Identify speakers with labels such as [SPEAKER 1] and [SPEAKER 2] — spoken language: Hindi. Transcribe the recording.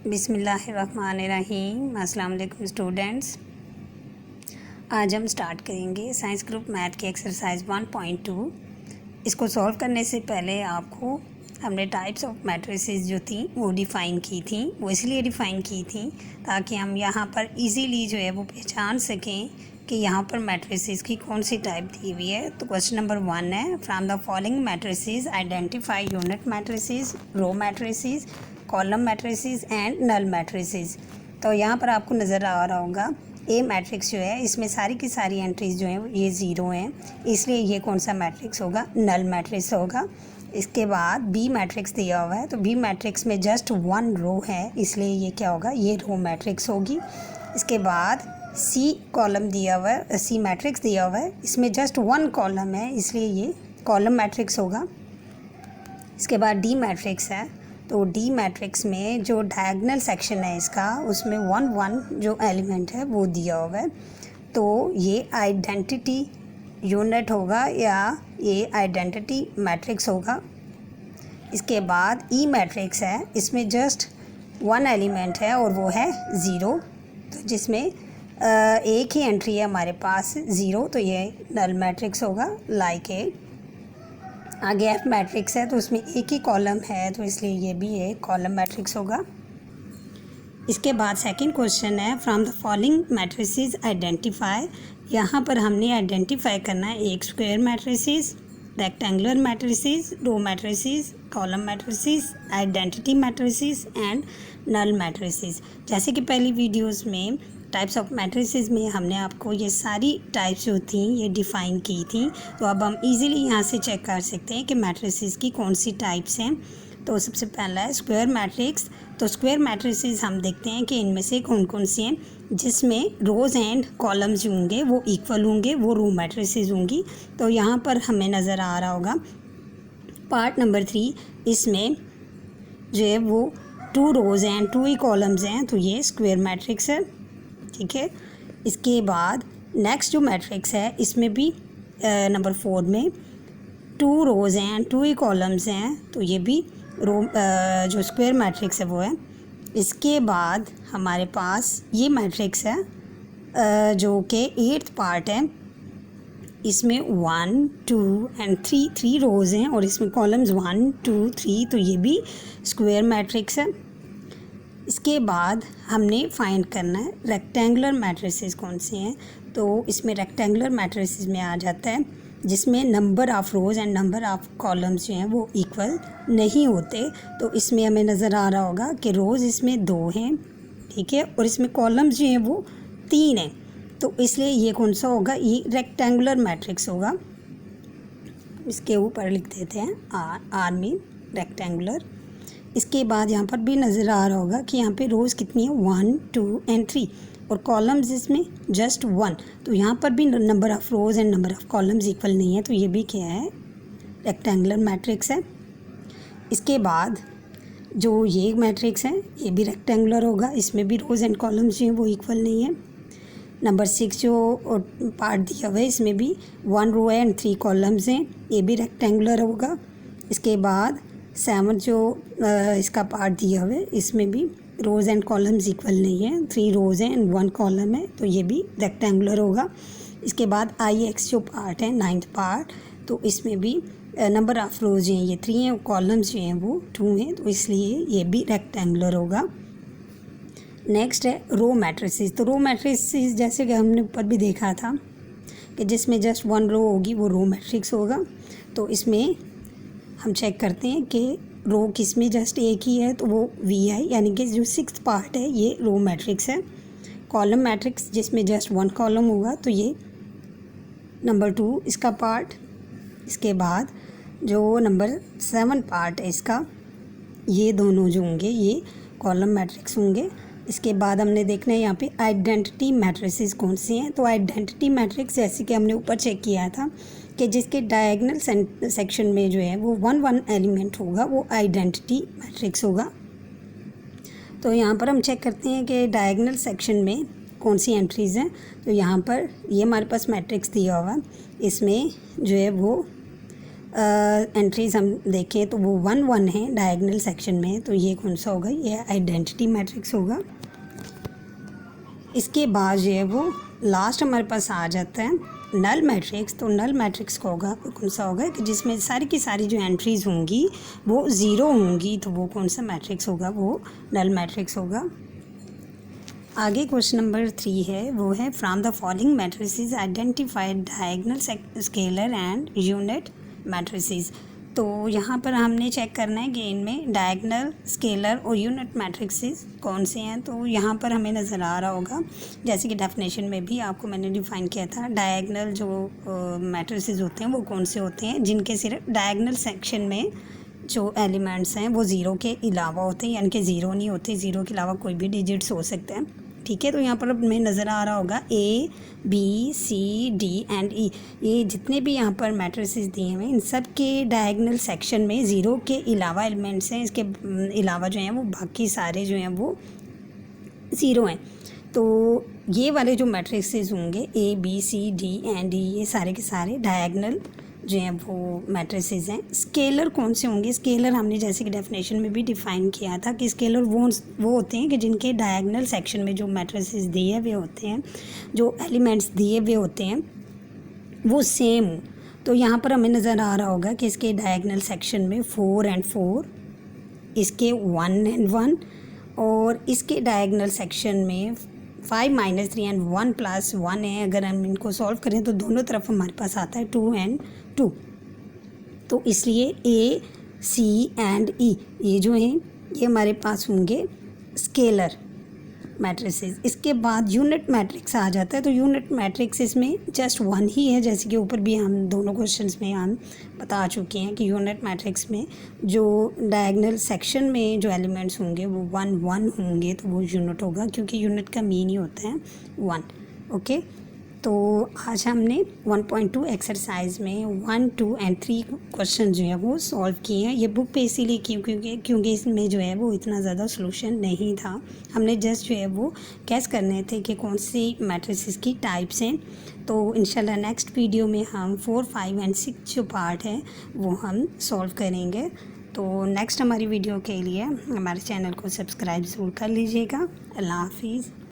[SPEAKER 1] बिस्मिल्लाहिर्रहमानिर्रहीम। अस्सलाम वालेकुम स्टूडेंट्स। आज हम स्टार्ट करेंगे साइंस ग्रुप मैथ की एक्सरसाइज 1.2। इसको सॉल्व करने से पहले आपको हमने टाइप्स ऑफ मैट्रिसेस जो थी वो डिफ़ाइन की थी। वो इसलिए डिफ़ाइन की थी ताकि हम यहाँ पर इजीली जो है वो पहचान सकें कि यहाँ पर मैट्रिसेस की कौन सी टाइप दी हुई है। तो क्वेश्चन नंबर 1 है, from the following matrices identify unit matrices, row matrices, column matrices and null matrices. तो यहाँ पर आपको नज़र आ रहा होगा ए मैट्रिक्स जो है इसमें सारी की सारी एंट्रीज जो हैं ये ज़ीरो हैं, इसलिए ये कौन सा मैट्रिक्स होगा, नल मैट्रिक्स होगा। इसके बाद बी मैट्रिक्स दिया हुआ है तो बी मैट्रिक्स में जस्ट वन रो है, इसलिए ये क्या होगा, ये रो मैट्रिक्स होगी। इसके बाद सी कॉलम दिया हुआ है, सी मैट्रिक्स दिया हुआ है, इसमें जस्ट वन कॉलम है, इसलिए ये कॉलम मैट्रिक्स होगा। इसके बाद डी मैट्रिक्स है तो डी मैट्रिक्स में जो डायगोनल सेक्शन है इसका, उसमें वन वन जो एलिमेंट है वो दिया हुआ है, तो ये आइडेंटिटी यूनिट होगा या ये आइडेंटिटी मैट्रिक्स होगा। इसके बाद ई मैट्रिक्स है, इसमें जस्ट वन एलिमेंट है और वो है ज़ीरो, तो जिसमें एक ही एंट्री है हमारे पास ज़ीरो, तो ये नल मैट्रिक्स होगा लाइक ए। आगे एफ मैट्रिक्स है तो उसमें एक ही कॉलम है, तो इसलिए ये भी एक कॉलम मैट्रिक्स होगा। इसके बाद सेकंड क्वेश्चन है, from the following matrices identify. यहाँ पर हमने आइडेंटिफाई करना है एक square matrices, rectangular matrices, row matrices, column matrices, identity matrices and null matrices. जैसे कि पहली वीडियोस में टाइप्स ऑफ मैट्रिसेस में हमने आपको ये सारी टाइप्स जो थी ये डिफ़ाइन की थी, तो अब हम इजीली यहाँ से चेक कर सकते हैं कि मैट्रिसेस की कौन सी टाइप्स हैं। तो सबसे पहला है स्क्वायर मैट्रिक्स। तो स्क्वायर मैट्रिसेस हम देखते हैं कि इनमें से कौन कौन सी हैं जिसमें रोज़ एंड कॉलम्स जो होंगे वो इक्वल होंगे, वो रो मैट्रिसेस होंगी। तो यहाँ पर हमें नज़र आ रहा होगा पार्ट नंबर 3, इसमें जो है वो 2 रोज़ एंड 2 ही कॉलम्स हैं, तो ये स्क्वायर मैट्रिक्स है, ठीक है। इसके बाद नेक्स्ट जो मैट्रिक्स है इसमें भी नंबर 4 में 2 रोज़ हैं 2 ही कॉलम्स हैं, तो ये भी रो जो स्क्वायर मैट्रिक्स है वो है। इसके बाद हमारे पास ये मैट्रिक्स है जो कि 8th पार्ट है, इसमें 1 2 एंड 3 रोज़ हैं और इसमें कॉलम्स 1 2 3, तो ये भी स्क्वायर मैट्रिक्स है। इसके बाद हमने फाइंड करना है रेक्टेंगुलर मैट्रिसेस कौन से हैं, तो इसमें रेक्टेंगुलर मैट्रिसेस में आ जाता है जिसमें number of rows and number of columns जो हैं वो इक्वल नहीं होते। तो इसमें हमें नज़र आ रहा होगा कि रोज़ इसमें 2 हैं, ठीक है, और इसमें कॉलम्स जो हैं वो 3 हैं, तो इसलिए ये कौन सा होगा, ये रेक्टेंगुलर मैट्रिक्स होगा। इसके ऊपर लिख देते हैं आर में रेक्टेंगुलर। इसके बाद यहाँ पर भी नज़र आ रहा होगा कि यहाँ पे रोज़ कितनी है 1 2 एंड 3 और कॉलम्स इसमें जस्ट 1, तो यहाँ पर भी number of rows and number of columns equal नहीं है, तो ये भी क्या है, रेक्टेंगुलर मैट्रिक्स है। इसके बाद जो ये मैट्रिक्स है ये भी रेक्टेंगुलर होगा, इसमें भी रोज़ एंड कॉलम्स जो हैं वो इक्वल नहीं है। नंबर 6 जो पार्ट दिया हुआ है इसमें भी 1 रो है एंड 3 कॉलम्स हैं, ये भी रेक्टेंगुलर होगा। इसके बाद 7 जो इसका पार्ट दिया हुआ है इसमें भी रोज़ एंड कॉलम्स इक्वल नहीं है, 3 रोज़ हैं एंड 1 कॉलम है, तो ये भी रेक्टेंगुलर होगा। इसके बाद IX जो पार्ट है 9th पार्ट, तो इसमें भी नंबर ऑफ़ रोज़ हैं ये 3 हैं, कॉलम्स जो हैं वो 2 हैं, तो इसलिए ये भी रेक्टेंगुलर होगा। नेक्स्ट है रो मैट्रिसेस। तो रो मैट्रिसेस जैसे कि हमने ऊपर भी देखा था कि जिसमें जस्ट 1 रो होगी वो रो मैट्रिक्स होगा। तो इसमें हम चेक करते हैं कि रो किस में जस्ट एक ही है, तो वो VI यानी कि जो 6th पार्ट है ये रो मैट्रिक्स है। कॉलम मैट्रिक्स जिसमें जस्ट 1 कॉलम होगा, तो ये नंबर 2 इसका पार्ट। इसके बाद जो नंबर 7 पार्ट है इसका, ये दोनों जो होंगे ये कॉलम मैट्रिक्स होंगे। इसके बाद हमने देखना है यहाँ पे आइडेंटिटी मैट्रिसेस कौन सी हैं। तो आइडेंटिटी मैट्रिक्स जैसे कि हमने ऊपर चेक किया था कि जिसके डायगोनल सेक्शन में जो है वो 1 1 एलिमेंट होगा वो आइडेंटिटी मैट्रिक्स होगा। तो यहाँ पर हम चेक करते हैं कि डायगोनल सेक्शन में कौन सी एंट्रीज़ हैं। तो यहाँ पर ये हमारे पास मैट्रिक्स दिया हुआ, इसमें जो है वो एंट्रीज हम देखें तो वो 1 1 है डायगनल सेक्शन में, तो ये कौन सा होगा, ये आइडेंटिटी मैट्रिक्स होगा। इसके बाद जो है वो लास्ट हमारे पास आ जाता है नल मैट्रिक्स। तो नल मैट्रिक्स का होगा कौन सा होगा कि जिसमें सारी की सारी जो एंट्रीज होंगी वो ज़ीरो होंगी, तो वो कौन सा मैट्रिक्स होगा, वो नल मैट्रिक्स होगा। आगे क्वेश्चन नंबर 3 है, वो है from the following matrices identified diagonal scalar and unit matrices. तो यहाँ पर हमने चेक करना है कि इनमें डायगनल स्केलर और यूनिट मैट्रिसेस कौन से हैं। तो यहाँ पर हमें नज़र आ रहा होगा, जैसे कि डेफिनेशन में भी आपको मैंने डिफ़ाइन किया था, डायगनल जो मैट्रिसेस होते हैं वो कौन से होते हैं, जिनके सिर्फ डायगनल सेक्शन में जो एलिमेंट्स हैं वो ज़ीरो के अलावा होते हैं, यानी कि ज़ीरो नहीं होते, ज़ीरो के अलावा कोई भी डिजिट्स हो सकते हैं। ठीक है, तो यहाँ पर हमें नज़र आ रहा होगा A B C D and E, ये जितने भी यहाँ पर मैट्रिसेस दिए हुए हैं इन सब के डायगनल सेक्शन में ज़ीरो के अलावा एलिमेंट्स हैं, इसके अलावा जो हैं वो बाकी सारे जो हैं वो ज़ीरो हैं। तो ये वाले जो मैट्रिसेस होंगे A B C D and E, ये सारे के सारे डायगनल जो हैं वो मैट्रिसेस हैं। स्केलर कौन से होंगे, स्केलर हमने जैसे कि डेफिनेशन में भी डिफ़ाइन किया था कि स्केलर वो होते हैं कि जिनके डायगनल सेक्शन में जो मैट्रिसेस दिए हुए होते हैं, जो एलिमेंट्स दिए हुए होते हैं वो सेम हो। तो यहाँ पर हमें नज़र आ रहा होगा कि इसके डायगनल सेक्शन में 4 एंड 4, इसके 1 एंड 1, और इसके डायगनल सेक्शन में 5 - 3 एंड 1 + 1 है। अगर हम इनको सॉल्व करें तो दोनों तरफ हमारे पास आता है 2 एंड 2। तो इसलिए A C एंड E ये जो हैं ये हमारे पास होंगे स्केलर मैट्रिसेस। इसके बाद यूनिट मैट्रिक्स आ जाता है। तो यूनिट मैट्रिक्स इसमें जस्ट 1 ही है, जैसे कि ऊपर भी हम दोनों क्वेश्चंस में हम बता चुके हैं कि यूनिट मैट्रिक्स में जो डायगनल सेक्शन में जो एलिमेंट्स होंगे वो 1 1 होंगे, तो वो यूनिट होगा, क्योंकि यूनिट का मीन ही होता है 1। ओके, तो आज हमने 1.2 एक्सरसाइज में 1 2 एंड 3 क्वेश्चन जो है वो सॉल्व किए हैं। ये बुक पे इसीलिए क्योंकि इसमें जो है वो इतना ज़्यादा सोल्यूशन नहीं था, हमने जस्ट जो है वो गैस करने थे कि कौन सी मैट्रिसेस की टाइप्स हैं। तो इंशाल्लाह नेक्स्ट वीडियो में हम 4 5 एंड 6 जो पार्ट है वो हम सॉल्व करेंगे। तो नेक्स्ट हमारी वीडियो के लिए हमारे चैनल को सब्सक्राइब ज़रूर कर लीजिएगा। अल्लाह हाफिज़।